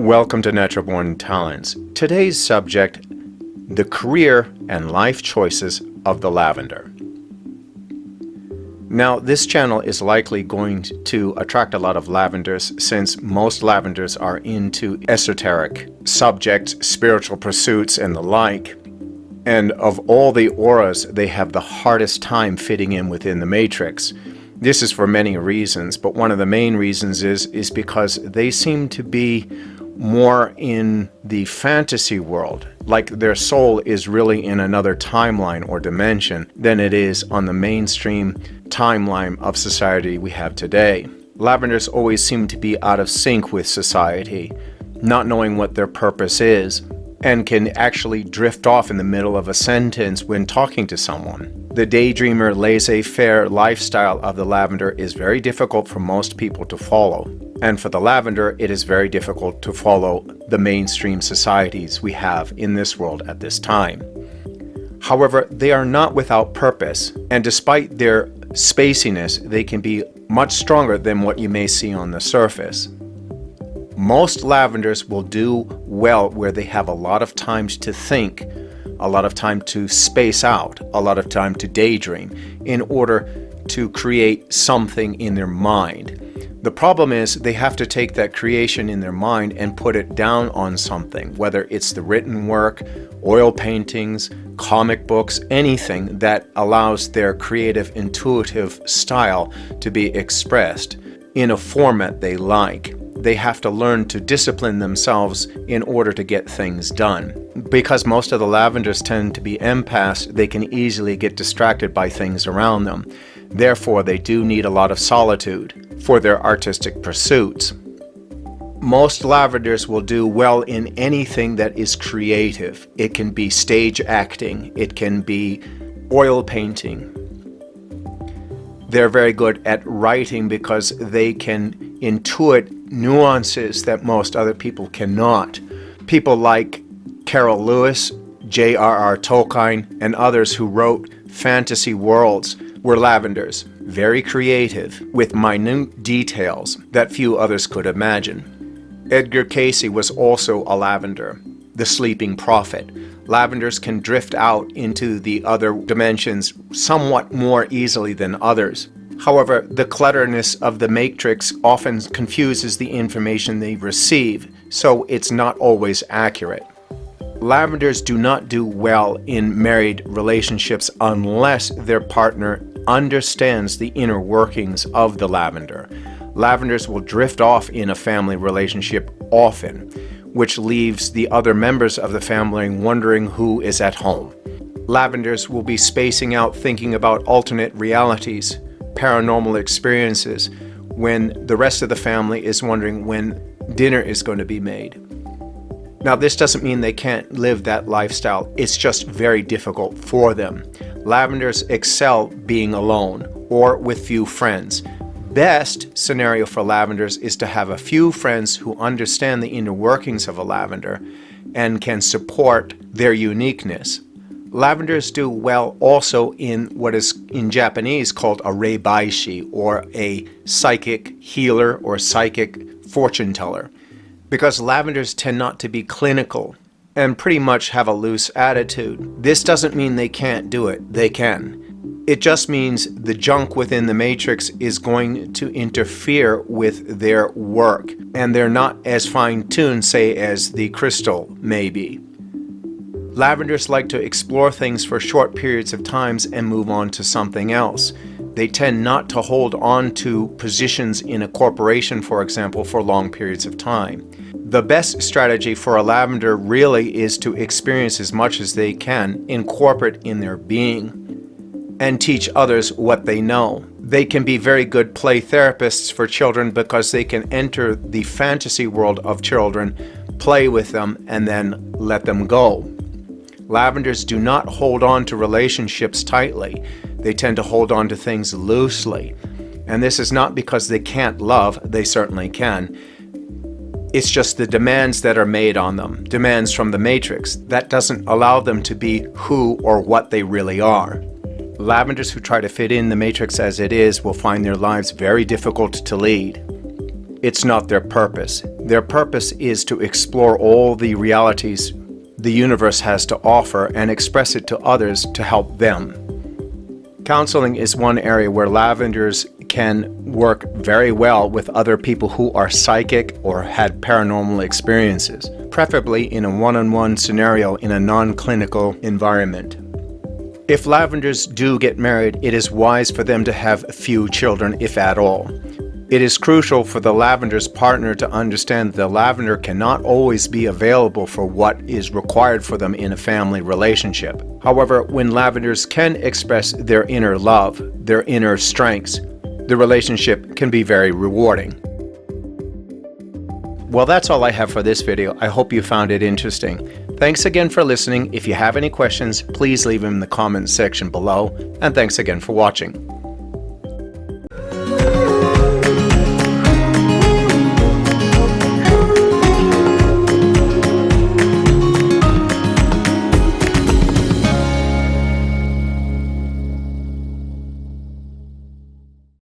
Welcome to Natural Born Talents. Today's subject, the career and life choices of the lavender. Now, this channel is likely going to attract a lot of lavenders since most lavenders are into esoteric subjects, spiritual pursuits, and the like. And of all the auras, they have the hardest time fitting in within the matrix. This is for many reasons, but one of the main reasons is because they seem to be more in the fantasy world, like their soul is really in another timeline or dimension than it is on the mainstream timeline of society we have today. Lavenders always seem to be out of sync with society, not knowing what their purpose is, and can actually drift off in the middle of a sentence when talking to someone. The daydreamer, laissez-faire lifestyle of the lavender is very difficult for most people to follow. And for the lavender, it is very difficult to follow the mainstream societies we have in this world at this time. However, they are not without purpose, and despite their spaciness, they can be much stronger than what you may see on the surface. Most lavenders will do well where they have a lot of time to think, a lot of time to space out, a lot of time to daydream in order to create something in their mind. The problem is they have to take that creation in their mind and put it down on something, whether it's the written work, oil paintings, comic books, anything that allows their creative, intuitive style to be expressed in a format they like. They have to learn to discipline themselves in order to get things done. Because most of the lavenders tend to be empaths, they can easily get distracted by things around them. Therefore, they do need a lot of solitude for their artistic pursuits. Most lavenders will do well in anything that is creative. It can be stage acting, it can be oil painting. They're very good at writing because they can intuit nuances that most other people cannot. People like Carol Lewis, J.R.R. Tolkien, and others who wrote fantasy worlds were lavenders, very creative, with minute details that few others could imagine. Edgar Cayce was also a lavender, the sleeping prophet. Lavenders can drift out into the other dimensions somewhat more easily than others. However, the clutterness of the matrix often confuses the information they receive, so it's not always accurate. Lavenders do not do well in married relationships unless their partner understands the inner workings of the lavender. Lavenders will drift off in a family relationship often, which leaves the other members of the family wondering who is at home. Lavenders will be spacing out thinking about alternate realities, paranormal experiences, when the rest of the family is wondering when dinner is going to be made. Now, this doesn't mean they can't live that lifestyle. It's just very difficult for them. Lavenders excel being alone or with few friends. Best scenario for lavenders is to have a few friends who understand the inner workings of a lavender and can support their uniqueness. Lavenders do well also in what is in Japanese called a reibaishi, or a psychic healer or psychic fortune teller, because lavenders tend not to be clinical and pretty much have a loose attitude. This doesn't mean they can't do it. They can. It just means the junk within the matrix is going to interfere with their work, and they're not as fine-tuned, say, as the crystal may be. Lavenders like to explore things for short periods of times and move on to something else. They tend not to hold on to positions in a corporation, for example, for long periods of time. The best strategy for a lavender really is to experience as much as they can, incorporate in their being, and teach others what they know. They can be very good play therapists for children because they can enter the fantasy world of children, play with them, and then let them go. Lavenders do not hold on to relationships tightly. They tend to hold on to things loosely. And this is not because they can't love, they certainly can. It's just the demands that are made on them, demands from the matrix, that doesn't allow them to be who or what they really are. Lavenders who try to fit in the matrix as it is will find their lives very difficult to lead. It's not their purpose. Their purpose is to explore all the realities the universe has to offer and express it to others to help them. Counseling is one area where lavenders can work very well with other people who are psychic or had paranormal experiences, preferably in a one-on-one scenario in a non-clinical environment. If lavenders do get married, it is wise for them to have few children, if at all. It is crucial for the lavender's partner to understand that the lavender cannot always be available for what is required for them in a family relationship. However, when lavenders can express their inner love, their inner strengths, the relationship can be very rewarding. Well, that's all I have for this video. I hope you found it interesting. Thanks again for listening. If you have any questions, please leave them in the comments section below. And thanks again for watching.